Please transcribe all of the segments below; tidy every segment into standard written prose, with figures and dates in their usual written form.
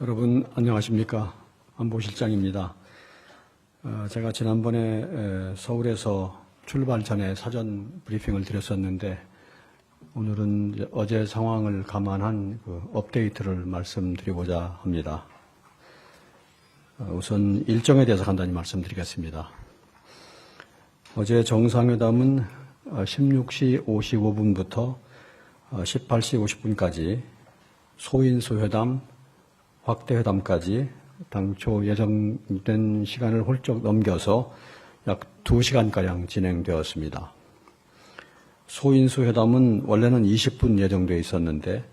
여러분 안녕하십니까? 안보실장입니다. 제가 지난번에 서울에서 출발 전에 사전 브리핑을 드렸었는데 오늘은 어제 상황을 감안한 업데이트를 말씀드리고자 합니다. 우선 일정에 대해서 간단히 말씀드리겠습니다. 어제 정상회담은 16시 55분부터 18시 50분까지 소인수회담, 확대회담까지 당초 예정된 시간을 훌쩍 넘겨서 약 2시간가량 진행되었습니다. 소인수회담은 원래는 20분 예정되어 있었는데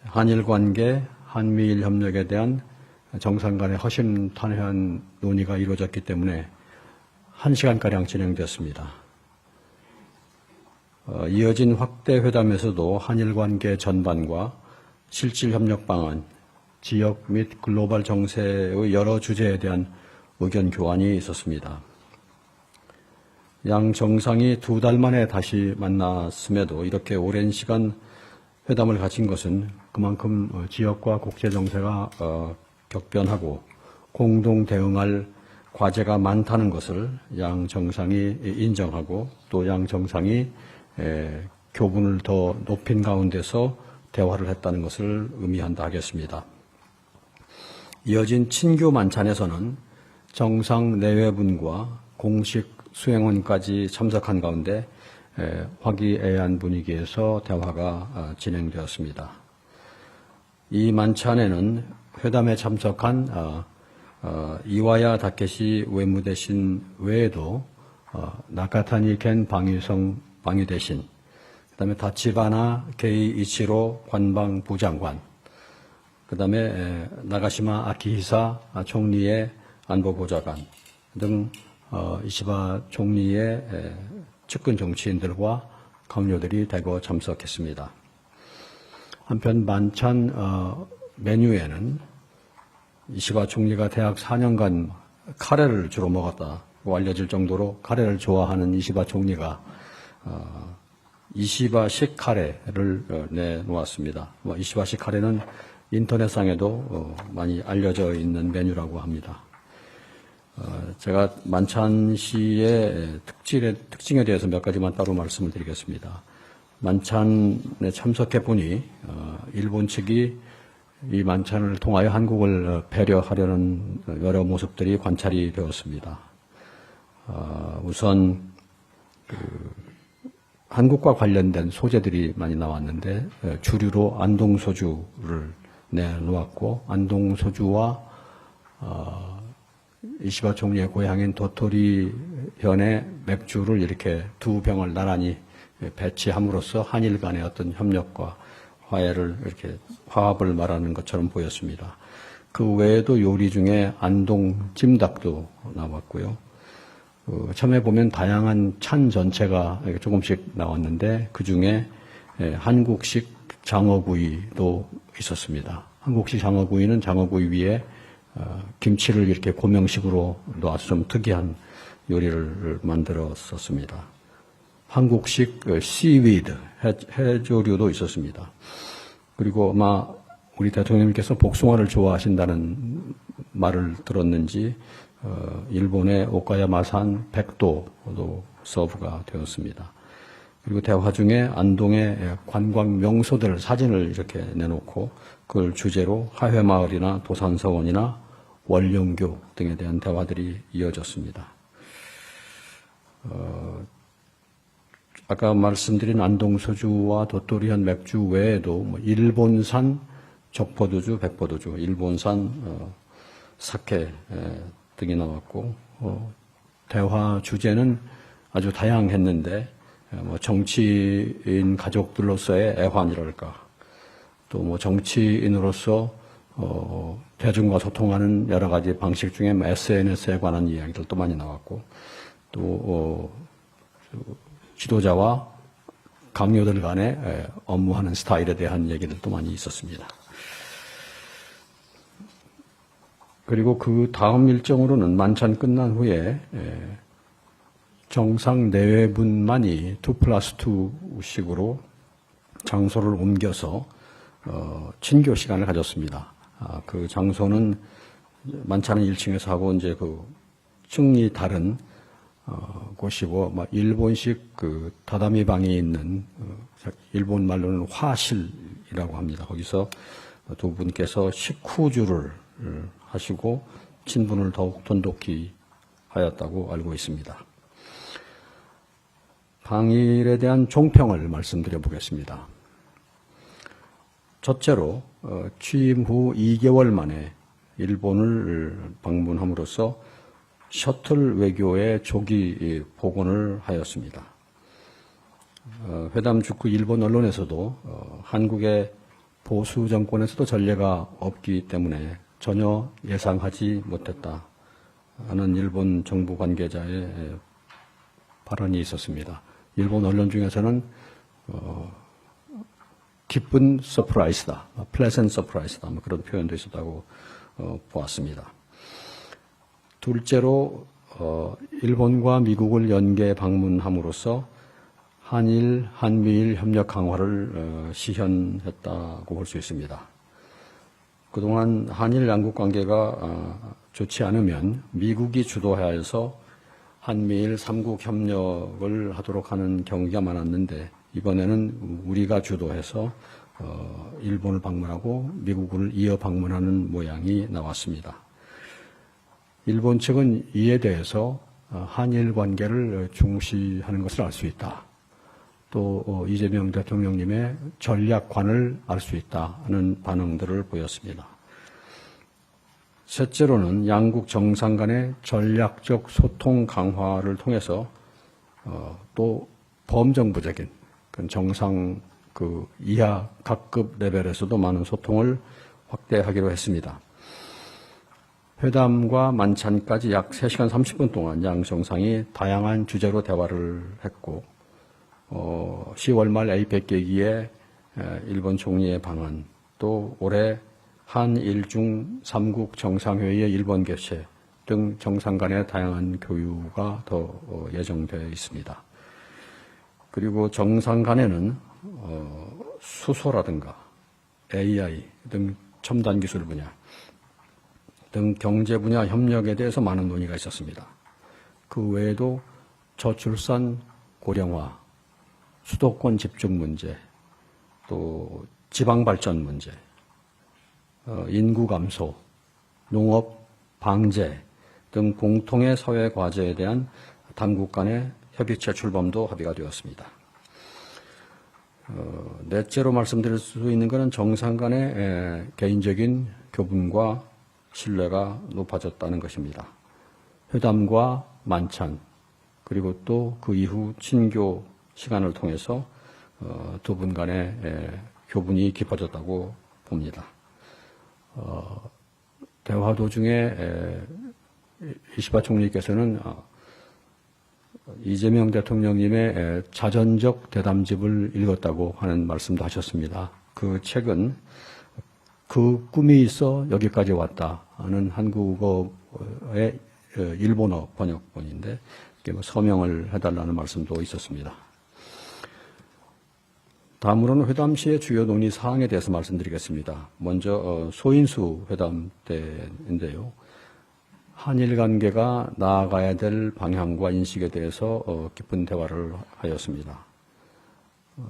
한일 관계, 한미일 협력에 대한 정상 간의 허심탄회한 논의가 이루어졌기 때문에 1시간가량 진행되었습니다. 이어진 확대회담에서도 한일 관계 전반과 실질 협력 방안, 지역 및 글로벌 정세의 여러 주제에 대한 의견 교환이 있었습니다. 양 정상이 2달 만에 다시 만났음에도 이렇게 오랜 시간 회담을 가진 것은 그만큼 지역과 국제 정세가 격변하고 공동 대응할 과제가 많다는 것을 양 정상이 인정하고 또 양 정상이 교분을 더 높인 가운데서 대화를 했다는 것을 의미한다 하겠습니다. 이어진 친교 만찬에서는 정상 내외분과 공식 수행원까지 참석한 가운데 화기애애한 분위기에서 대화가 진행되었습니다. 이 만찬에는 회담에 참석한 이와야 다케시 외무대신 외에도 나카타니 겐 방위대신, 그다음에 다치바나 게이 이치로 관방부장관, 그다음에 나가시마 아키히사 총리의 안보보좌관 등 이시바 총리의 측근 정치인들과 강요들이 대거 참석했습니다. 한편 만찬 메뉴에는 이시바 총리가 대학 4년간 카레를 주로 먹었다고 알려질 정도로 카레를 좋아하는 이시바 총리가 이시바식 카레를 내놓았습니다. 이시바식 카레는 인터넷상에도 많이 알려져 있는 메뉴라고 합니다. 제가 만찬 시의 특징에 대해서 몇 가지만 따로 말씀을 드리겠습니다. 만찬에 참석해 보니 일본 측이 이 만찬을 통하여 한국을 배려하려는 여러 모습들이 관찰이 되었습니다. 우선 한국과 관련된 소재들이 많이 나왔는데 주류로 안동소주를 내놓았고, 안동소주와 이시바 총리의 고향인 도토리 현의 맥주를 이렇게 두 병을 나란히 배치함으로써 한일 간의 어떤 협력과 화해를 이렇게 화합을 말하는 것처럼 보였습니다. 그 외에도 요리 중에 안동 찜닭도 나왔고요. 처음에 보면 다양한 찬 전체가 조금씩 나왔는데 그 중에 한국식 장어구이도 있었습니다. 한국식 장어구이는 장어구이 위에 김치를 이렇게 고명식으로 놓아서 좀 특이한 요리를 만들었었습니다. 한국식 씨위드, 해조류도 있었습니다. 그리고 아마 우리 대통령님께서 복숭아를 좋아하신다는 말을 들었는지 일본의 오카야마산 백도도 서브가 되었습니다. 그리고 대화 중에 안동의 관광 명소들 사진을 이렇게 내놓고 그걸 주제로 하회마을이나 도산서원이나 원령교 등에 대한 대화들이 이어졌습니다. 아까 말씀드린 안동소주와 도토리현 맥주 외에도 일본산 적포도주, 백포도주, 일본산 사케 등이 나왔고 대화 주제는 아주 다양했는데 정치인 가족들로서의 애환이랄까, 또 정치인으로서 대중과 소통하는 여러 가지 방식 중에 SNS에 관한 이야기들도 많이 나왔고, 또 지도자와 강요들 간의 업무하는 스타일에 대한 얘기들도 많이 있었습니다. 그리고 그 다음 일정으로는 만찬 끝난 후에 정상 내외분만이 2+2식으로 장소를 옮겨서 친교 시간을 가졌습니다. 그 장소는 만찬은 1층에서 하고 이제 그 층이 다른 곳이고 일본식 그 다다미 방이 있는 일본 말로는 화실이라고 합니다. 거기서 두 분께서 식후주를 하시고 친분을 더욱 돈독히 하였다고 알고 있습니다. 방일에 대한 종평을 말씀드려 보겠습니다. 첫째로 취임 후 2개월 만에 일본을 방문함으로써 셔틀 외교의 조기 복원을 하였습니다. 회담 직후 일본 언론에서도 한국의 보수 정권에서도 전례가 없기 때문에 전혀 예상하지 못했다 하는 일본 정부 관계자의 발언이 있었습니다. 일본 언론 중에서는 기쁜 서프라이즈다, 플레센트 서프라이즈다 그런 표현도 있었다고 보았습니다. 둘째로 일본과 미국을 연계 방문함으로써 한일, 한미일 협력 강화를 시현했다고 볼 수 있습니다. 그동안 한일 양국 관계가 좋지 않으면 미국이 주도해야 해서 한미일 3국 협력을 하도록 하는 경우가 많았는데 이번에는 우리가 주도해서 일본을 방문하고 미국을 이어 방문하는 모양이 나왔습니다. 일본 측은 이에 대해서 한일 관계를 중시하는 것을 알 수 있다. 또 이재명 대통령님의 전략관을 알 수 있다는 반응들을 보였습니다. 셋째로는 양국 정상 간의 전략적 소통 강화를 통해서 또 범정부적인 정상 이하 각급 레벨에서도 많은 소통을 확대하기로 했습니다. 회담과 만찬까지 약 3시간 30분 동안 양 정상이 다양한 주제로 대화를 했고 10월 말 APEC 계기에 일본 총리의 방한, 또 올해 한일중 3국 정상회의의 일본 개최 등 정상 간의 다양한 교류가 더 예정되어 있습니다. 그리고 정상 간에는 수소라든가 AI 등 첨단 기술 분야 등 경제 분야 협력에 대해서 많은 논의가 있었습니다. 그 외에도 저출산 고령화, 수도권 집중 문제, 또 지방 발전 문제, 인구 감소, 농업 방제 등 공통의 사회 과제에 대한 당국 간의 협의체 출범도 합의가 되었습니다. 넷째로 말씀드릴 수 있는 것은 정상 간의 개인적인 교분과 신뢰가 높아졌다는 것입니다. 회담과 만찬, 그리고 또 그 이후 친교 시간을 통해서 두 분 간의 교분이 깊어졌다고 봅니다. 대화 도중에 이시바 총리께서는 이재명 대통령님의 자전적 대담집을 읽었다고 하는 말씀도 하셨습니다. 그 책은 그 꿈이 있어 여기까지 왔다 하는 한국어의 일본어 번역본인데 서명을 해달라는 말씀도 있었습니다. 다음으로는 회담 시의 주요 논의 사항에 대해서 말씀드리겠습니다. 먼저 소인수 회담 때인데요. 한일 관계가 나아가야 될 방향과 인식에 대해서 깊은 대화를 하였습니다.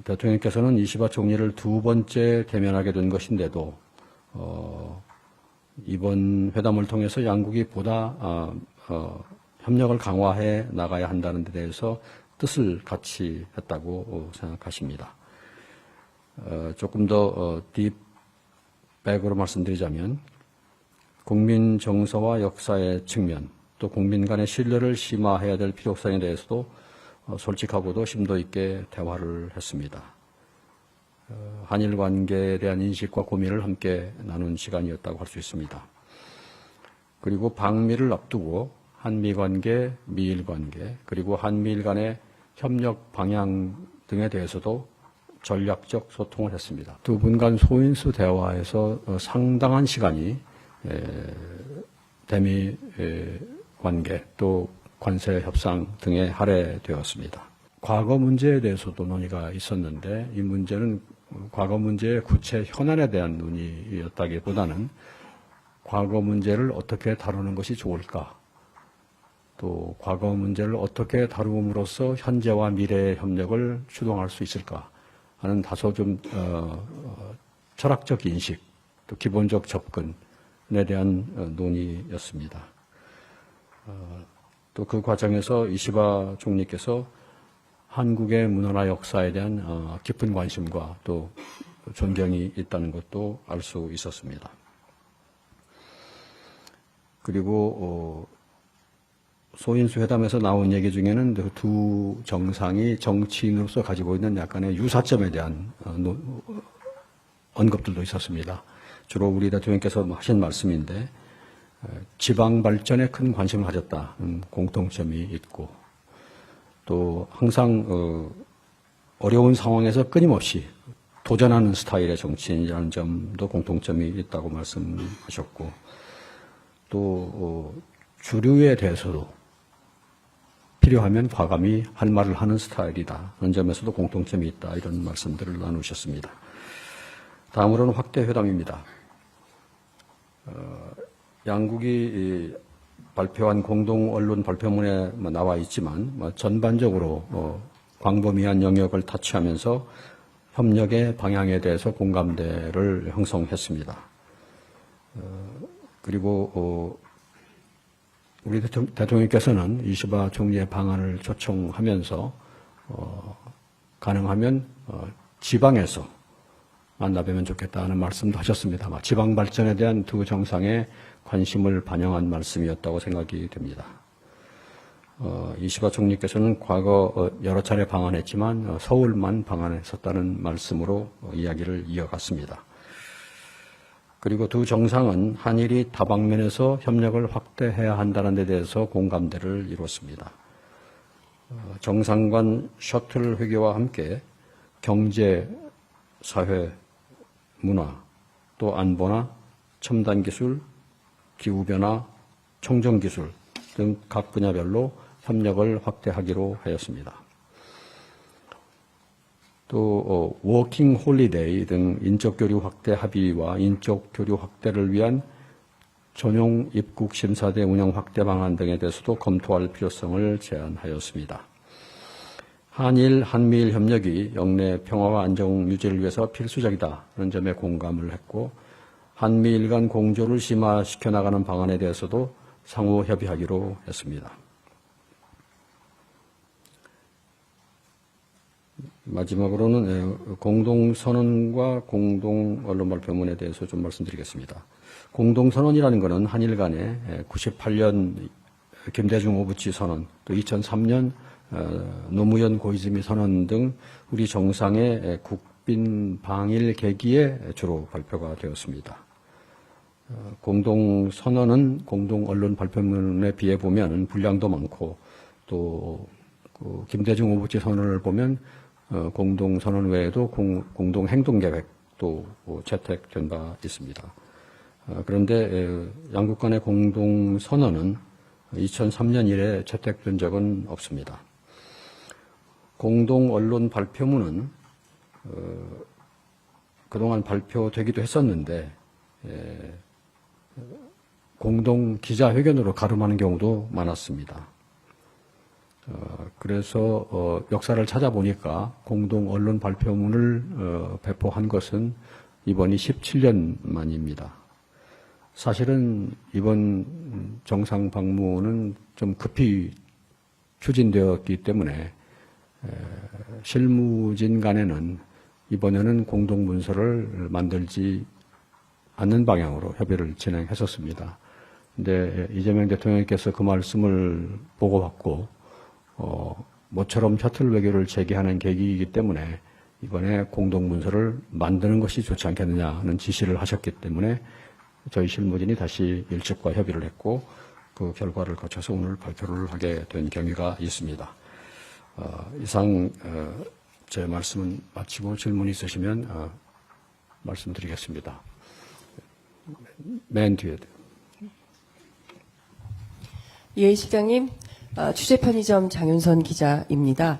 대통령께서는 이시바 총리를 두 번째 대면하게 된 것인데도 이번 회담을 통해서 양국이 보다 협력을 강화해 나가야 한다는 데 대해서 뜻을 같이 했다고 생각하십니다. 조금 더 딥백으로 말씀드리자면 국민 정서와 역사의 측면, 또 국민 간의 신뢰를 심화해야 될 필요성에 대해서도 솔직하고도 심도 있게 대화를 했습니다. 한일 관계에 대한 인식과 고민을 함께 나눈 시간이었다고 할 수 있습니다. 그리고 방미를 앞두고 한미 관계, 미일 관계, 그리고 한미일 간의 협력 방향 등에 대해서도 전략적 소통을 했습니다. 두 분 간 소인수 대화에서 상당한 시간이 대미 관계 또 관세 협상 등에 할애되었습니다. 과거 문제에 대해서도 논의가 있었는데 이 문제는 과거 문제의 구체 현안에 대한 논의였다기보다는 과거 문제를 어떻게 다루는 것이 좋을까? 또 과거 문제를 어떻게 다루음으로써 현재와 미래의 협력을 추동할 수 있을까 하는 다소 좀 철학적 인식, 또 기본적 접근에 대한 논의였습니다. 또 그 과정에서 이시바 총리께서 한국의 문화나 역사에 대한 깊은 관심과 또 존경이 있다는 것도 알 수 있었습니다. 그리고 소인수 회담에서 나온 얘기 중에는 두 정상이 정치인으로서 가지고 있는 약간의 유사점에 대한 언급들도 있었습니다. 주로 우리 대통령께서 하신 말씀인데 지방 발전에 큰 관심을 가졌다는 공통점이 있고 또 항상 어려운 상황에서 끊임없이 도전하는 스타일의 정치인이라는 점도 공통점이 있다고 말씀하셨고 또 주류에 대해서도 필요하면 과감히 할 말을 하는 스타일이다. 그런 점에서도 공통점이 있다. 이런 말씀들을 나누셨습니다. 다음으로는 확대 회담입니다. 양국이 발표한 공동 언론 발표문에 나와 있지만 전반적으로 광범위한 영역을 타치하면서 협력의 방향에 대해서 공감대를 형성했습니다. 그리고 우리 대통령께서는 이시바 총리의 방안을 초청하면서 가능하면 지방에서 만나뵈면 좋겠다는 말씀도 하셨습니다. 지방 발전에 대한 두 정상의 관심을 반영한 말씀이었다고 생각이 됩니다. 이시바 총리께서는 과거 여러 차례 방한했지만 서울만 방한했었다는 말씀으로 이야기를 이어갔습니다. 그리고 두 정상은 한일이 다방면에서 협력을 확대해야 한다는 데 대해서 공감대를 이뤘습니다. 정상 간 셔틀 회교와 함께 경제, 사회, 문화, 또 안보나 첨단 기술, 기후변화, 청정기술 등 각 분야별로 협력을 확대하기로 하였습니다. 또 워킹 홀리데이 등 인적 교류 확대 합의와 인적 교류 확대를 위한 전용 입국 심사대 운영 확대 방안 등에 대해서도 검토할 필요성을 제안하였습니다. 한미일 협력이 영내 평화와 안정 유지를 위해서 필수적이다는 점에 공감을 했고 한미일 간 공조를 심화시켜 나가는 방안에 대해서도 상호 협의하기로 했습니다. 마지막으로는 공동선언과 공동언론발표문에 대해서 좀 말씀드리겠습니다. 공동선언이라는 것은 한일 간에 98년 김대중 오부치 선언, 또 2003년 노무현 고이즈미 선언 등 우리 정상의 국빈 방일 계기에 주로 발표가 되었습니다. 공동선언은 공동언론발표문에 비해 보면 분량도 많고 또 김대중 오부치 선언을 보면 공동선언 외에도 공동행동계획도 채택된 바 있습니다. 그런데 양국 간의 공동선언은 2003년 이래 채택된 적은 없습니다. 공동언론 발표문은 그동안 발표되기도 했었는데 공동기자회견으로 가름하는 경우도 많았습니다. 그래서 역사를 찾아보니까 공동 언론 발표문을 배포한 것은 이번이 17년 만입니다. 사실은 이번 정상 방문은 좀 급히 추진되었기 때문에 실무진 간에는 이번에는 공동 문서를 만들지 않는 방향으로 협의를 진행했었습니다. 그런데 이재명 대통령께서 그 말씀을 보고받고 모처럼 셔틀 외교를 재개하는 계기이기 때문에 이번에 공동문서를 만드는 것이 좋지 않겠느냐는 지시를 하셨기 때문에 저희 실무진이 다시 일측과 협의를 했고 그 결과를 거쳐서 오늘 발표를 하게 된 경위가 있습니다. 이상 제 말씀은 마치고 질문 있으시면 말씀드리겠습니다. 맨 뒤에. 예, 시장님. 취재 편의점 장윤선 기자입니다.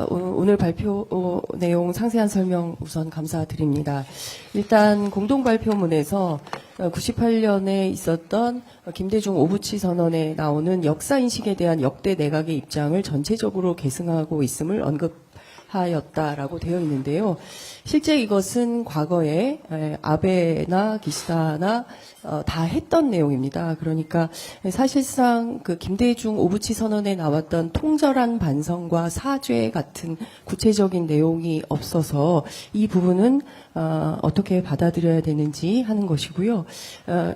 오늘 발표 내용 상세한 설명 우선 감사드립니다. 일단 공동 발표문에서 98년에 있었던 김대중 오부치 선언에 나오는 역사인식에 대한 역대 내각의 입장을 전체적으로 계승하고 있음을 언급하였다라고 되어 있는데요. 실제 이것은 과거에 아베나 기시다나 다 했던 내용입니다. 그러니까 사실상 그 김대중 오부치 선언에 나왔던 통절한 반성과 사죄 같은 구체적인 내용이 없어서 이 부분은 어떻게 받아들여야 되는지 하는 것이고요.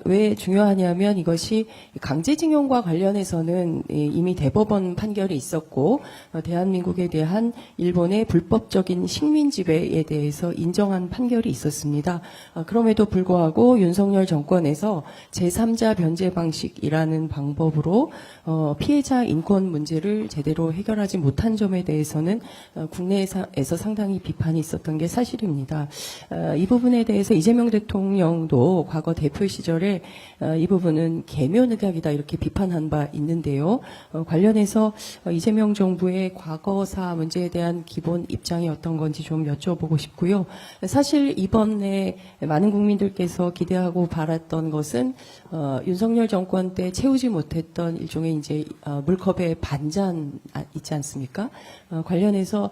왜 중요하냐면 이것이 강제징용과 관련해서는 이미 대법원 판결이 있었고 대한민국에 대한 일본의 불법적인 식민지배에 대해서 인정한 판결이 있었습니다. 그럼에도 불구하고 윤석열 정권에서 제3자 변제 방식이라는 방법으로 피해자 인권 문제를 제대로 해결하지 못한 점에 대해서는 국내에서 상당히 비판이 있었던 게 사실입니다. 이 부분에 대해서 이재명 대통령도 과거 대표 시절에 이 부분은 계묘늑약이다 이렇게 비판한 바 있는데요. 관련해서 이재명 정부의 과거사 문제에 대한 기본 입장이 어떤 건지 좀 여쭤보고 싶고요. 사실 이번에 많은 국민들께서 기대하고 바랐던 것은 윤석열 정권 때 채우지 못했던 일종의 이제 물컵의 반잔 있지 않습니까? 관련해서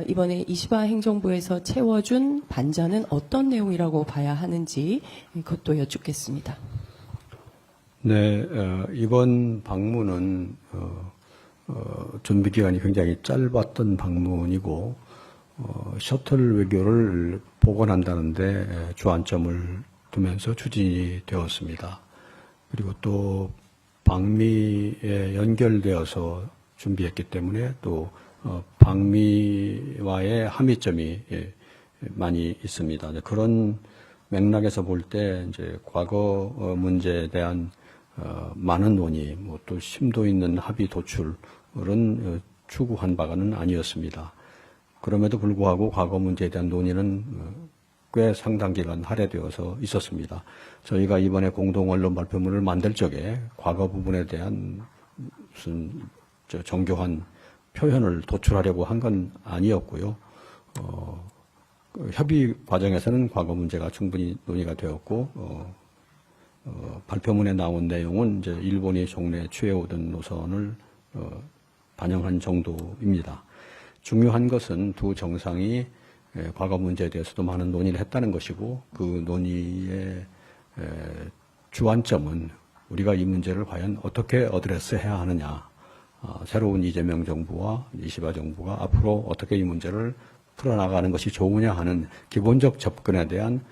이번에 이시바 행정부에서 채워준 반잔은 어떤 내용이라고 봐야 하는지 그것도 여쭙겠습니다. 네, 이번 방문은 준비 기간이 굉장히 짧았던 방문이고 셔틀 외교를 복원한다는데 주안점을 두면서 추진이 되었습니다. 그리고 또 방미에 연결되어서 준비했기 때문에 또 방미와의 함의점이 많이 있습니다. 그런 맥락에서 볼 때 이제 과거 문제에 대한 많은 논의, 또 심도 있는 합의 도출은 추구한 바가는 아니었습니다. 그럼에도 불구하고 과거 문제에 대한 논의는 꽤 상당 기간 할애되어서 있었습니다. 저희가 이번에 공동 언론 발표문을 만들 적에 과거 부분에 대한 무슨 정교한 표현을 도출하려고 한 건 아니었고요. 협의 과정에서는 과거 문제가 충분히 논의가 되었고 발표문에 나온 내용은 이제 일본이 종래 취해오던 노선을 반영한 정도입니다. 중요한 것은 두 정상이 과거 문제에 대해서도 많은 논의를 했다는 것이고 그 논의의 주안점은 우리가 이 문제를 과연 어떻게 어드레스해야 하느냐, 새로운 이재명 정부와 이시바 정부가 앞으로 어떻게 이 문제를 풀어나가는 것이 좋으냐 하는 기본적 접근에 대한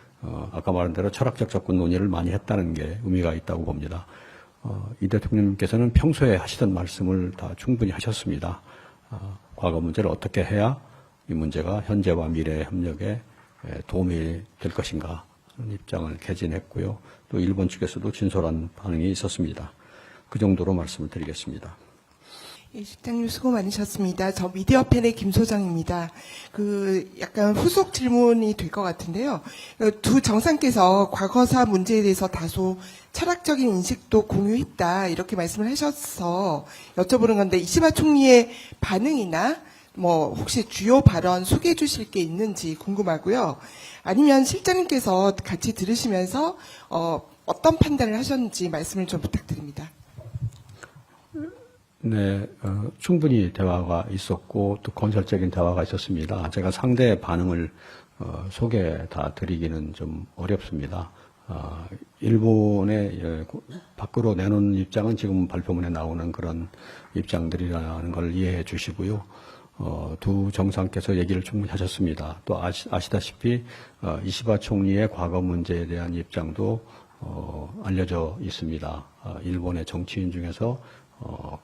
아까 말한 대로 철학적 접근 논의를 많이 했다는 게 의미가 있다고 봅니다. 이 대통령님께서는 평소에 하시던 말씀을 다 충분히 하셨습니다. 과거 문제를 어떻게 해야 이 문제가 현재와 미래의 협력에 도움이 될 것인가 하는 입장을 개진했고요. 또 일본 측에서도 진솔한 반응이 있었습니다. 그 정도로 말씀을 드리겠습니다. 예, 실장님 수고 많으셨습니다. 저 미디어팬의 김소정입니다. 약간 후속 질문이 될 것 같은데요. 두 정상께서 과거사 문제에 대해서 다소 철학적인 인식도 공유했다 이렇게 말씀을 하셔서 여쭤보는 건데 이시바 총리의 반응이나 혹시 주요 발언 소개해 주실 게 있는지 궁금하고요. 아니면 실장님께서 같이 들으시면서 어떤 판단을 하셨는지 말씀을 좀 부탁드립니다. 네, 충분히 대화가 있었고 또 건설적인 대화가 있었습니다. 제가 상대의 반응을 소개 다 드리기는 좀 어렵습니다. 일본의 밖으로 내놓은 입장은 지금 발표문에 나오는 그런 입장들이라는 걸 이해해 주시고요. 두 정상께서 얘기를 충분히 하셨습니다. 또 아시다시피 이시바 총리의 과거 문제에 대한 입장도 알려져 있습니다. 일본의 정치인 중에서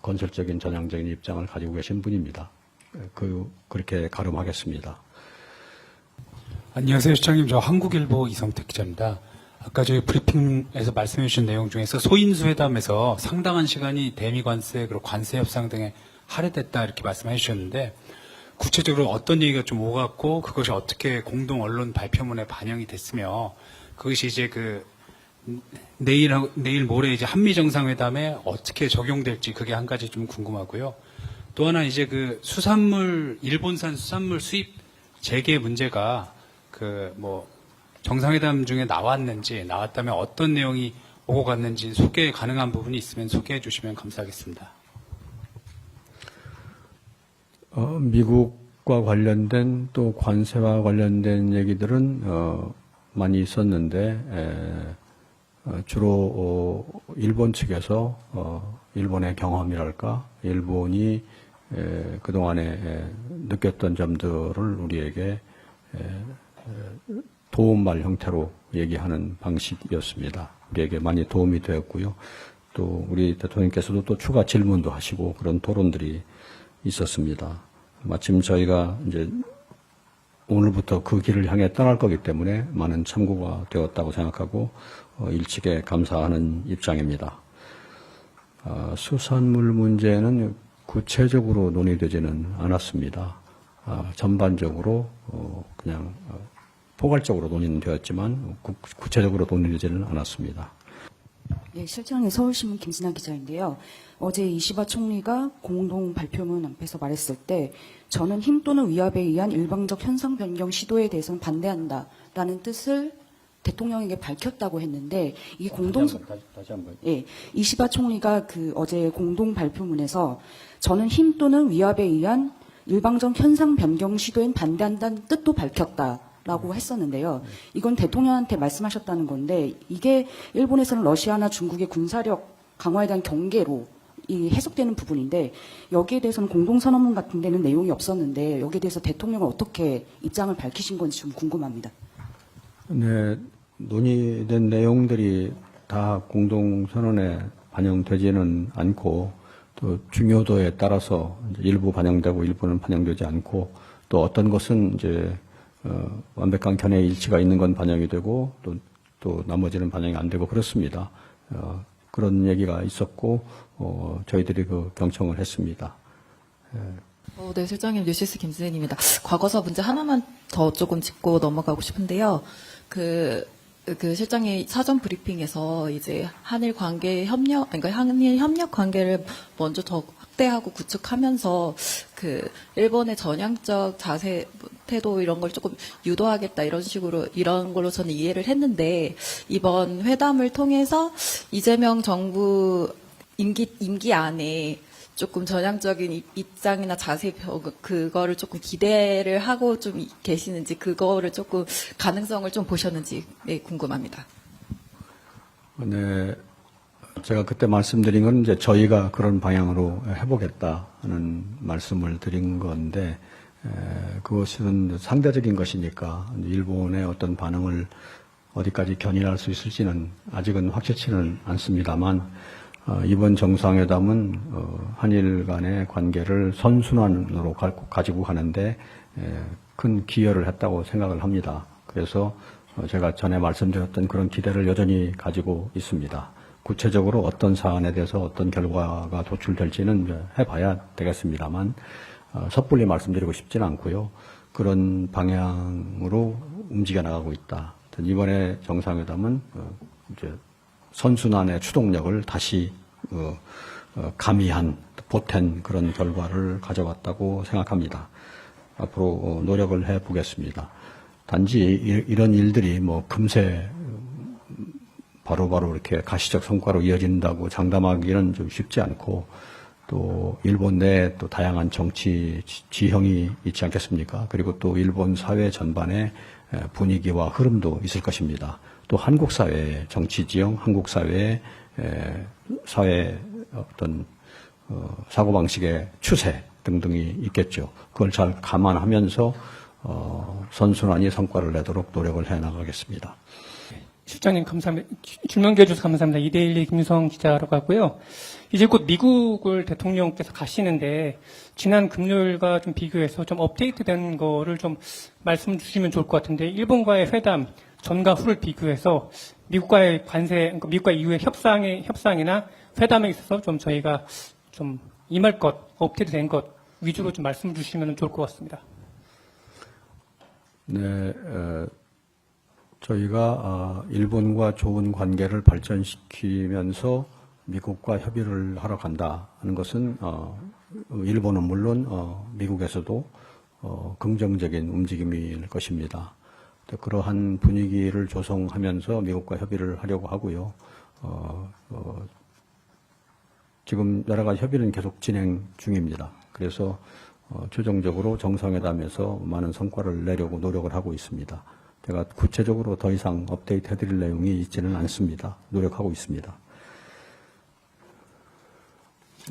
건설적인 전향적인 입장을 가지고 계신 분입니다. 그렇게 가름하겠습니다. 안녕하세요, 시장님. 저 한국일보 이성택 기자입니다. 아까 저희 브리핑에서 말씀해 주신 내용 중에서 소인수 회담에서 상당한 시간이 대미 관세 그리고 관세 협상 등에 할애됐다 이렇게 말씀해 주셨는데 구체적으로 어떤 얘기가 좀 오갔고 그것이 어떻게 공동 언론 발표문에 반영이 됐으며 그것이 이제 내일 모레 이제 한미 정상회담에 어떻게 적용될지 그게 한 가지 좀 궁금하고요. 또 하나 이제 그 수산물 일본산 수산물 수입 재개 문제가 그 뭐 정상회담 중에 나왔다면 어떤 내용이 오고 갔는지 소개 가능한 부분이 있으면 소개해 주시면 감사하겠습니다. 미국과 관련된 또 관세와 관련된 얘기들은 많이 있었는데 주로 일본 측에서 일본의 경험이랄까 일본이 그동안에 느꼈던 점들을 우리에게 도움말 형태로 얘기하는 방식이었습니다. 우리에게 많이 도움이 되었고요. 또 우리 대통령께서도 또 추가 질문도 하시고 그런 토론들이 있었습니다. 마침 저희가 이제 오늘부터 그 길을 향해 떠날 거기 때문에 많은 참고가 되었다고 생각하고 일찍에 감사하는 입장입니다. 수산물 문제는 구체적으로 논의되지는 않았습니다. 전반적으로 그냥 포괄적으로 논의는 되었지만 구체적으로 논의되지는 않았습니다. 네, 실장님 서울신문 김진아 기자인데요. 어제 이시바 총리가 공동 발표문 앞에서 말했을 때 저는 힘 또는 위압에 의한 일방적 현상 변경 시도에 대해서는 반대한다라는 뜻을 대통령에게 밝혔다고 했는데 이 공동 다시 한번. 예, 이시바 총리가 그 어제 공동 발표문에서 저는 힘 또는 위압에 의한 일방적 현상 변경 시도엔 반대한다는 뜻도 밝혔다라고 했었는데요. 이건 대통령한테 말씀하셨다는 건데 이게 일본에서는 러시아나 중국의 군사력 강화에 대한 경계로 이 해석되는 부분인데 여기에 대해서는 공동선언문 같은 데는 내용이 없었는데 여기에 대해서 대통령은 어떻게 입장을 밝히신 건지 좀 궁금합니다. 네, 논의된 내용들이 다 공동선언에 반영되지는 않고 또 중요도에 따라서 이제 일부 반영되고 일부는 반영되지 않고 또 어떤 것은 이제 완벽한 견해 일치가 있는 건 반영이 되고 또 나머지는 반영이 안 되고 그렇습니다. 그런 얘기가 있었고 저희들이 그 경청을 했습니다. 네, 실장님 뉴시스 김수현입니다. 과거사 문제 하나만 더 조금 짚고 넘어가고 싶은데요. 그 실장이 사전 브리핑에서 이제 한일 관계 협력, 그러니까 한일 협력 관계를 먼저 더 확대하고 구축하면서 그 일본의 전향적 자세, 태도 이런 걸 조금 유도하겠다 이런 식으로 이런 걸로 저는 이해를 했는데 이번 회담을 통해서 이재명 정부 임기 안에 조금 전향적인 입장이나 자세 그거를 조금 기대를 하고 좀 계시는지 그거를 조금 가능성을 좀 보셨는지 네, 궁금합니다. 네, 제가 그때 말씀드린 건 이제 저희가 그런 방향으로 해보겠다는 말씀을 드린 건데 그것은 상대적인 것이니까 일본의 어떤 반응을 어디까지 견인할 수 있을지는 아직은 확실치는 않습니다만 이번 정상회담은 한일 간의 관계를 선순환으로 가지고 가는데 큰 기여를 했다고 생각을 합니다. 그래서 제가 전에 말씀드렸던 그런 기대를 여전히 가지고 있습니다. 구체적으로 어떤 사안에 대해서 어떤 결과가 도출될지는 이제 해봐야 되겠습니다만 섣불리 말씀드리고 싶지는 않고요. 그런 방향으로 움직여 나가고 있다. 이번에 정상회담은 이제 선순환의 추동력을 다시 가미한 보탠 그런 결과를 가져갔다고 생각합니다. 앞으로 노력을 해보겠습니다. 단지 이런 일들이 뭐 금세 바로바로 이렇게 가시적 성과로 이어진다고 장담하기는 좀 쉽지 않고 또 일본 내에 또 다양한 정치 지형이 있지 않겠습니까? 그리고 또 일본 사회 전반의 분위기와 흐름도 있을 것입니다. 또 한국 사회의 정치 지형, 한국 사회의 사회 어떤 사고방식의 추세 등등이 있겠죠. 그걸 잘 감안하면서 선순환이 성과를 내도록 노력을 해나가겠습니다. 실장님 감사합니다. 질문해 주셔서 감사합니다. 이데일리 김유성 기자라고 하고요. 이제 곧 미국을 대통령께서 가시는데 지난 금요일과 좀 비교해서 좀 업데이트된 거를 좀 말씀 주시면 좋을 것 같은데 일본과의 회담 전과 후를 비교해서 미국과의 관세, 그러니까 미국과 이후의 협상이나 회담에 있어서 좀 저희가 좀 임할 것, 업데이트된 것 위주로 좀 말씀 주시면 좋을 것 같습니다. 네, 저희가 일본과 좋은 관계를 발전시키면서 미국과 협의를 하러 간다는 것은 일본은 물론 미국에서도 긍정적인 움직임일 것입니다. 그러한 분위기를 조성하면서 미국과 협의를 하려고 하고요. 지금 여러 가지 협의는 계속 진행 중입니다. 그래서 최종적으로 정상회담에서 많은 성과를 내려고 노력을 하고 있습니다. 제가 구체적으로 더 이상 업데이트 해드릴 내용이 있지는 않습니다. 노력하고 있습니다.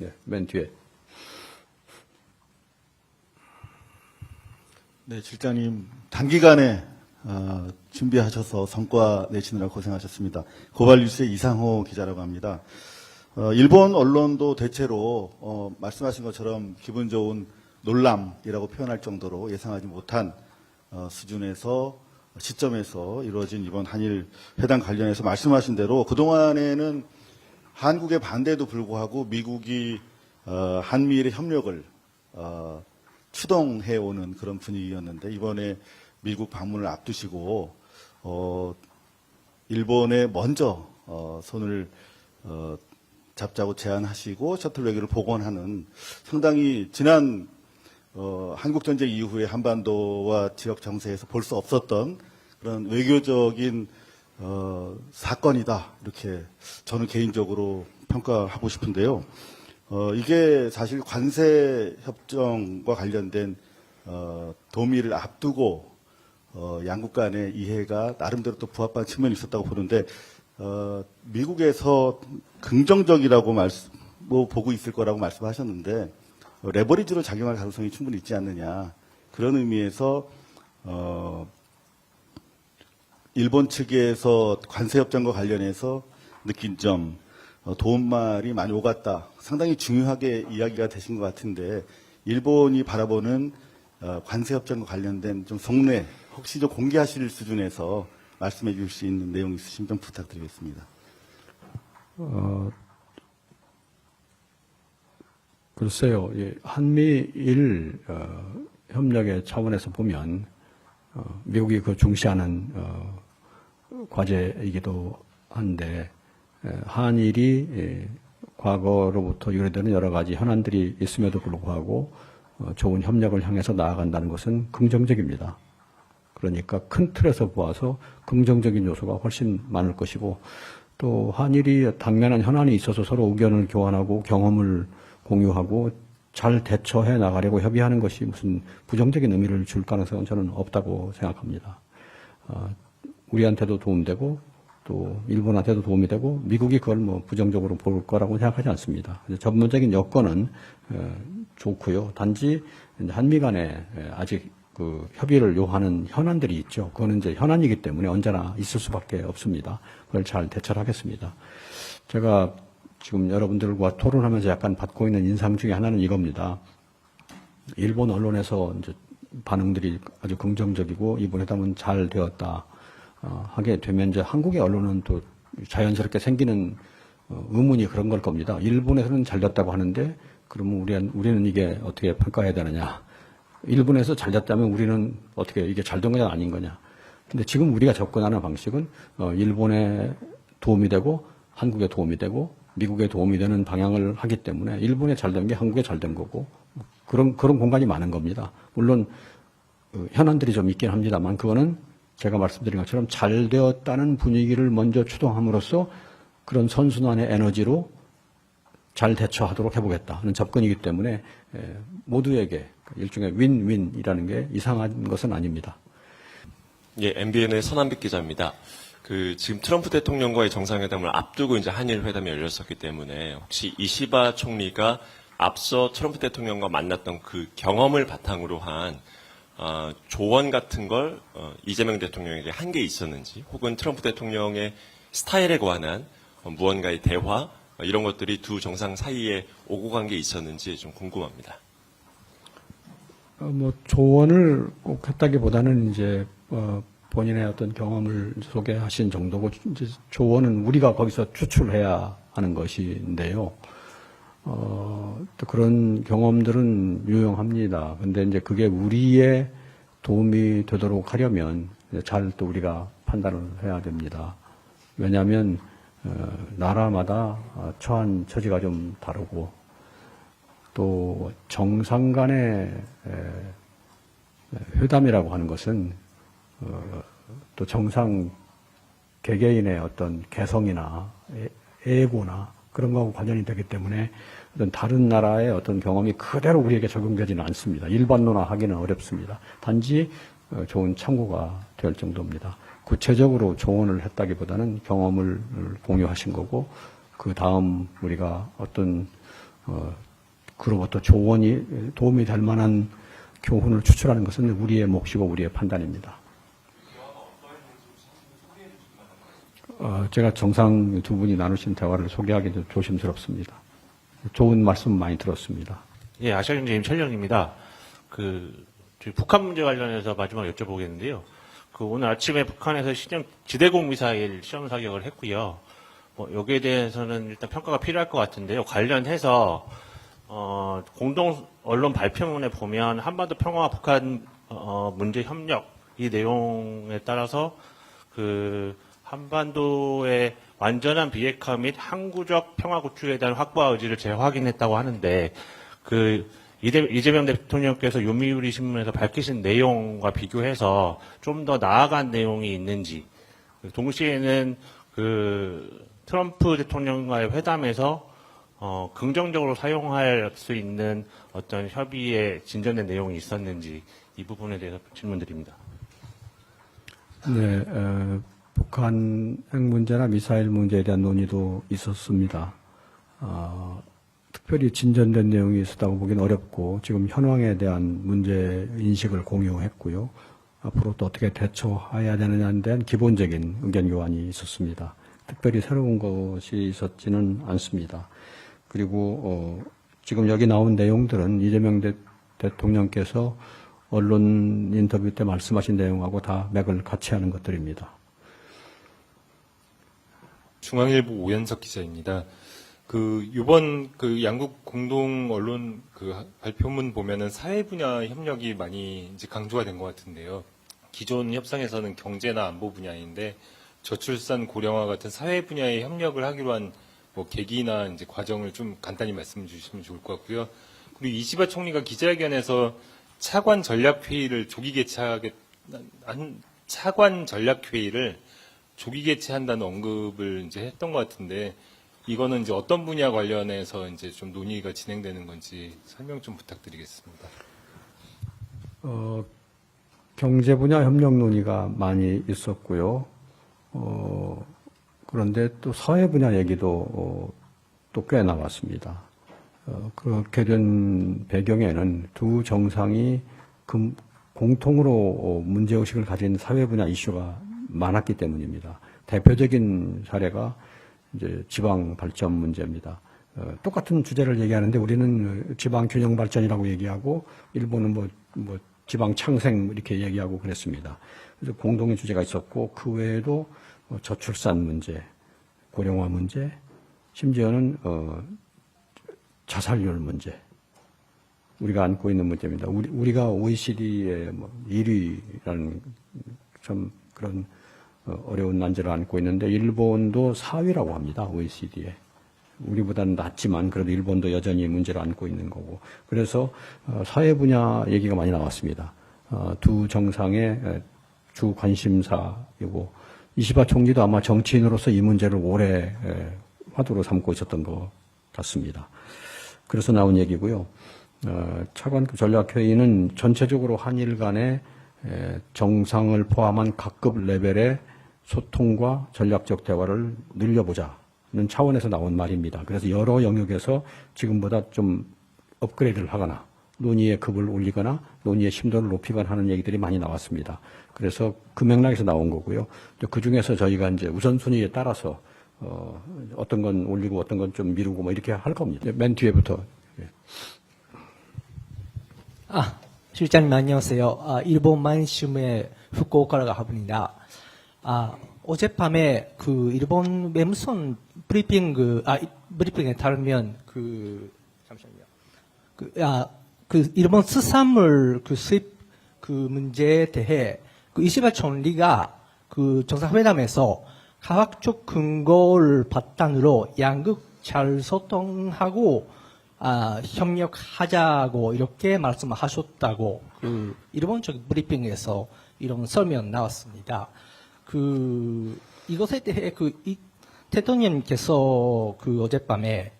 네, 맨 뒤에. 네, 실장님 단기간에 준비하셔서 성과 내시느라 고생하셨습니다. 고발뉴스의 이상호 기자라고 합니다. 일본 언론도 대체로 말씀하신 것처럼 기분 좋은 놀람이라고 표현할 정도로 예상하지 못한 수준에서 시점에서 이루어진 이번 한일 회담 관련해서 말씀하신 대로 그동안에는 한국의 반대에도 불구하고 미국이 한미일의 협력을 추동해오는 그런 분위기였는데 이번에 미국 방문을 앞두시고 일본에 먼저 손을 잡자고 제안하시고 셔틀 외교를 복원하는 상당히 지난 한국전쟁 이후에 한반도와 지역 정세에서 볼 수 없었던 그런 외교적인 사건이다 이렇게 저는 개인적으로 평가하고 싶은데요. 이게 사실 관세 협정과 관련된 도미를 앞두고 양국 간의 이해가 나름대로 또 부합한 측면이 있었다고 보는데 미국에서 긍정적이라고 보고 있을 거라고 말씀하셨는데 레버리지로 작용할 가능성이 충분히 있지 않느냐 그런 의미에서 일본 측에서 관세 협정과 관련해서 느낀 점 도움말이 많이 오갔다. 상당히 중요하게 이야기가 되신 것 같은데 일본이 바라보는 관세 협정과 관련된 좀 속내 혹시 좀 공개하실 수준에서 말씀해 주실 수 있는 내용 있으시면 좀 부탁드리겠습니다. 글쎄요, 한미일 협력의 차원에서 보면 미국이 그 중시하는 과제이기도 한데 한일이 과거로부터 유래되는 여러 가지 현안들이 있음에도 불구하고 좋은 협력을 향해서 나아간다는 것은 긍정적입니다. 그러니까 큰 틀에서 보아서 긍정적인 요소가 훨씬 많을 것이고 또 한일이 당면한 현안이 있어서 서로 의견을 교환하고 경험을 공유하고 잘 대처해 나가려고 협의하는 것이 무슨 부정적인 의미를 줄 가능성은 저는 없다고 생각합니다. 우리한테도 도움되고 또 일본한테도 도움이 되고 미국이 그걸 뭐 부정적으로 볼 거라고 생각하지 않습니다. 전문적인 여건은 좋고요. 단지 한미 간에 아직 그 협의를 요하는 현안들이 있죠. 그거는 이제 현안이기 때문에 언제나 있을 수밖에 없습니다. 그걸 잘 대처를 하겠습니다. 제가 지금 여러분들과 토론하면서 약간 받고 있는 인상 중에 하나는 이겁니다. 일본 언론에서 이제 반응들이 아주 긍정적이고 이번 회담은 잘 되었다 하게 되면 이제 한국의 언론은 또 자연스럽게 생기는 의문이 그런 걸 겁니다. 일본에서는 잘 됐다고 하는데 그러면 우리는 이게 어떻게 평가해야 되느냐? 일본에서 잘 됐다면 우리는 어떻게 이게 잘 된 거냐 아닌 거냐? 근데 지금 우리가 접근하는 방식은 일본에 도움이 되고 한국에 도움이 되고 미국에 도움이 되는 방향을 하기 때문에 일본에 잘 된 게 한국에 잘 된 거고 그런 공간이 많은 겁니다. 물론 현안들이 좀 있긴 합니다만 그거는 제가 말씀드린 것처럼 잘 되었다는 분위기를 먼저 추동함으로써 그런 선순환의 에너지로 잘 대처하도록 해보겠다 하는 접근이기 때문에 모두에게 일종의 윈윈이라는 게 이상한 것은 아닙니다. 예, MBN의 선한빛 기자입니다. 지금 트럼프 대통령과의 정상회담을 앞두고 이제 한일 회담이 열렸었기 때문에 혹시 이시바 총리가 앞서 트럼프 대통령과 만났던 그 경험을 바탕으로 한 조언 같은 걸 이재명 대통령에게 한 게 있었는지 혹은 트럼프 대통령의 스타일에 관한 무언가의 대화 이런 것들이 두 정상 사이에 오고 간 게 있었는지 좀 궁금합니다. 조언을 꼭 했다기보다는 이제 본인의 어떤 경험을 소개하신 정도고 이제 조언은 우리가 거기서 추출해야 하는 것인데요. 또 그런 경험들은 유용합니다. 근데 이제 그게 우리의 도움이 되도록 하려면 잘 또 우리가 판단을 해야 됩니다. 왜냐하면 나라마다 처지가 좀 다르고 또 정상 간의 회담이라고 하는 것은 또 정상 개개인의 어떤 개성이나 애고나 그런 거하고 관련이 되기 때문에 어떤 다른 나라의 어떤 경험이 그대로 우리에게 적용되지는 않습니다. 일반론화하기는 어렵습니다. 단지 좋은 참고가 될 정도입니다. 구체적으로 조언을 했다기보다는 경험을 공유하신 거고 그 다음 우리가 어떤 그로부터 조언이 도움이 될 만한 교훈을 추출하는 것은 우리의 몫이고 우리의 판단입니다. 제가 정상 두 분이 나누신 대화를 소개하기 좀 조심스럽습니다. 좋은 말씀 많이 들었습니다. 예, 아시아경제님 천령입니다. 저희 북한 문제 관련해서 마지막으로 여쭤보겠는데요. 오늘 아침에 북한에서 지대공 미사일 시험 사격을 했고요. 여기에 대해서는 일단 평가가 필요할 것 같은데요. 관련해서 공동 언론 발표문에 보면 한반도 평화와 북한 문제 협력 이 내용에 따라서 한반도의 완전한 비핵화 및 항구적 평화 구축에 대한 확고한 의지를 재확인했다고 하는데 이재명 대통령께서 요미우리 신문에서 밝히신 내용과 비교해서 좀 더 나아간 내용이 있는지, 동시에는 트럼프 대통령과의 회담에서 긍정적으로 사용할 수 있는 어떤 협의에 진전된 내용이 있었는지 이 부분에 대해서 질문드립니다. 네, 북한 핵 문제나 미사일 문제에 대한 논의도 있었습니다. 특별히 진전된 내용이 있었다고 보기는 어렵고 지금 현황에 대한 문제 인식을 공유했고요. 앞으로 또 어떻게 대처해야 되느냐에 대한 기본적인 의견 교환이 있었습니다. 특별히 새로운 것이 있었지는 않습니다. 그리고 지금 여기 나온 내용들은 이재명 대통령께서 언론 인터뷰 때 말씀하신 내용하고 다 맥을 같이 하는 것들입니다. 중앙일보 오현석 기자입니다. 이번 양국 공동 언론 발표문 보면은 사회 분야 협력이 많이 이제 강조가 된 것 같은데요. 기존 협상에서는 경제나 안보 분야인데 저출산 고령화 같은 사회 분야의 협력을 하기로 한 계기나 이제 과정을 좀 간단히 말씀해 주시면 좋을 것 같고요. 그리고 이시바 총리가 기자회견에서 차관 전략회의를 조기 개최한다는 언급을 이제 했던 것 같은데, 이거는 이제 어떤 분야 관련해서 이제 좀 논의가 진행되는 건지 설명 좀 부탁드리겠습니다. 경제 분야 협력 논의가 많이 있었고요. 그런데 또 사회 분야 얘기도 또 꽤 나왔습니다. 그렇게 된 배경에는 두 정상이 공통으로 문제의식을 가진 사회 분야 이슈가 많았기 때문입니다. 대표적인 사례가 이제 지방 발전 문제입니다. 똑같은 주제를 얘기하는데 우리는 지방 균형 발전이라고 얘기하고 일본은 지방 창생 이렇게 얘기하고 그랬습니다. 그래서 공동의 주제가 있었고 그 외에도 저출산 문제, 고령화 문제, 심지어는 자살률 문제, 우리가 안고 있는 문제입니다. 우리가 OECD의 1위라는 좀 그런 어려운 난제를 안고 있는데 일본도 4위라고 합니다. OECD에. 우리보다는 낮지만 그래도 일본도 여전히 문제를 안고 있는 거고. 그래서 사회 분야 얘기가 많이 나왔습니다. 두 정상의 주 관심사이고 이시바 총리도 아마 정치인으로서 이 문제를 오래 화두로 삼고 있었던 것 같습니다. 그래서 나온 얘기고요. 차관급 전략회의는 전체적으로 한일 간의 정상을 포함한 각급 레벨의 소통과 전략적 대화를 늘려보자는 차원에서 나온 말입니다. 그래서 여러 영역에서 지금보다 좀 업그레이드를 하거나 논의의 급을 올리거나 논의의 심도를 높이거나 하는 얘기들이 많이 나왔습니다. 그래서 그 맥락에서 나온 거고요. 그 중에서 저희가 이제 우선순위에 따라서 어떤 건 올리고 어떤 건 좀 미루고 이렇게 할 겁니다. 맨 뒤에부터. 실장님 안녕하세요. 일본 만심의 후쿠오카라고 합니다. 어젯밤에 일본 외무성 브리핑에 따르면 잠시만요. 일본 수산물 수입 문제에 대해 이시바 총리가 그 정상회담에서 과학적 근거를 바탕으로 양국 잘 소통하고 협력하자고 이렇게 말씀하셨다고 그 일본 쪽 브리핑에서 이런 설명 나왔습니다. 이것에 대해 이 대통령께서 어젯밤에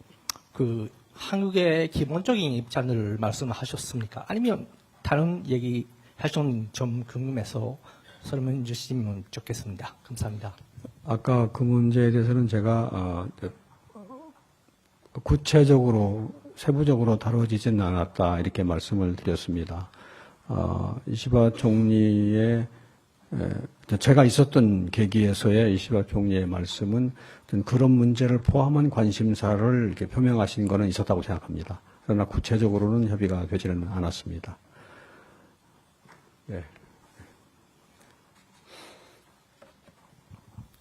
한국의 기본적인 입장을 말씀하셨습니까? 아니면 다른 얘기 하셨는지 좀 궁금해서 설명 주시면 좋겠습니다. 감사합니다. 아까 그 문제에 대해서는 제가 구체적으로 세부적으로 다뤄지지는 않았다 이렇게 말씀을 드렸습니다. 이시바 총리의 제가 있었던 계기에서의 이시바 총리의 말씀은 그런 문제를 포함한 관심사를 이렇게 표명하신 거는 있었다고 생각합니다. 그러나 구체적으로는 협의가 되지는 않았습니다. 네.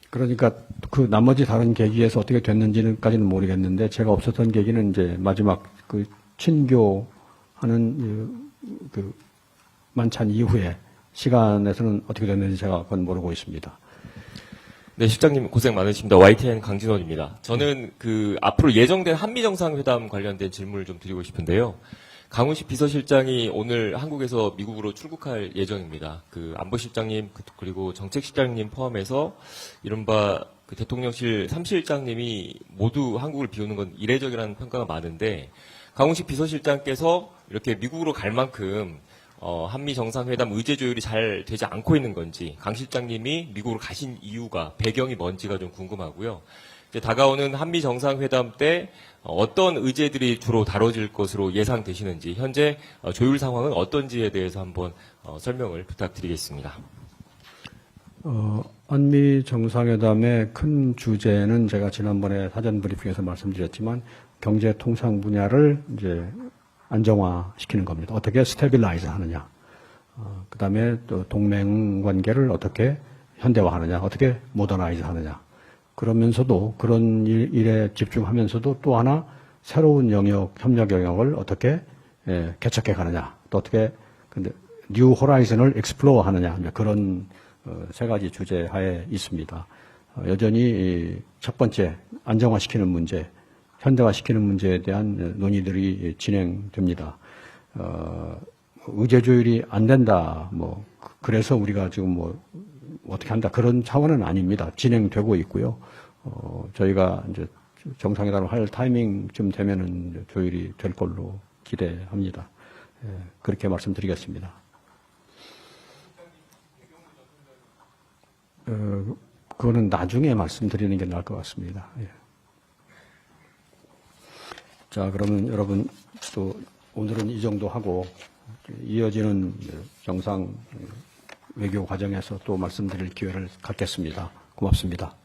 그러니까 그 나머지 다른 계기에서 어떻게 됐는지는까지는 모르겠는데 제가 없었던 계기는 이제 마지막 그 친교하는 그 만찬 이후에 시간에서는 어떻게 됐는지 제가 그건 모르고 있습니다. 네, 실장님 고생 많으십니다. YTN 강진원입니다. 저는 앞으로 예정된 한미 정상회담 관련된 질문을 좀 드리고 싶은데요. 강훈식 비서실장이 오늘 한국에서 미국으로 출국할 예정입니다. 안보실장님 그리고 정책실장님 포함해서 이른바 대통령실 3실장님이 모두 한국을 비우는 건 이례적이라는 평가가 많은데 강훈식 비서실장께서 이렇게 미국으로 갈 만큼 한미 정상회담 의제 조율이 잘 되지 않고 있는 건지 강 실장님이 미국으로 가신 이유가 배경이 뭔지가 좀 궁금하고요. 이제 다가오는 한미 정상회담 때 어떤 의제들이 주로 다뤄질 것으로 예상되시는지 현재 조율 상황은 어떤지에 대해서 한번 설명을 부탁드리겠습니다. 한미 정상회담의 큰 주제는 제가 지난번에 사전 브리핑에서 말씀드렸지만 경제 통상 분야를 이제 안정화시키는 겁니다. 어떻게 스테빌라이즈 하느냐. 그다음에 또 동맹 관계를 어떻게 현대화하느냐. 어떻게 모더나이즈 하느냐. 그러면서도 그런 일에 집중하면서도 또 하나 새로운 영역, 협력 영역을 어떻게 개척해 가느냐. 또 어떻게 근데 뉴 호라이즌을 익스플로어 하느냐. 그런 세 가지 주제 하에 있습니다. 여전히 첫 번째 안정화시키는 문제, 현대화시키는 문제에 대한 논의들이 진행됩니다. 의제 조율이 안 된다. 그래서 우리가 지금 어떻게 한다. 그런 차원은 아닙니다. 진행되고 있고요. 저희가 이제 정상회담을 할 타이밍쯤 되면은 조율이 될 걸로 기대합니다. 그렇게 말씀드리겠습니다. 그거는 나중에 말씀드리는 게 나을 것 같습니다. 예. 자, 그러면 여러분 또 오늘은 이 정도 하고 이어지는 정상 외교 과정에서 또 말씀드릴 기회를 갖겠습니다. 고맙습니다.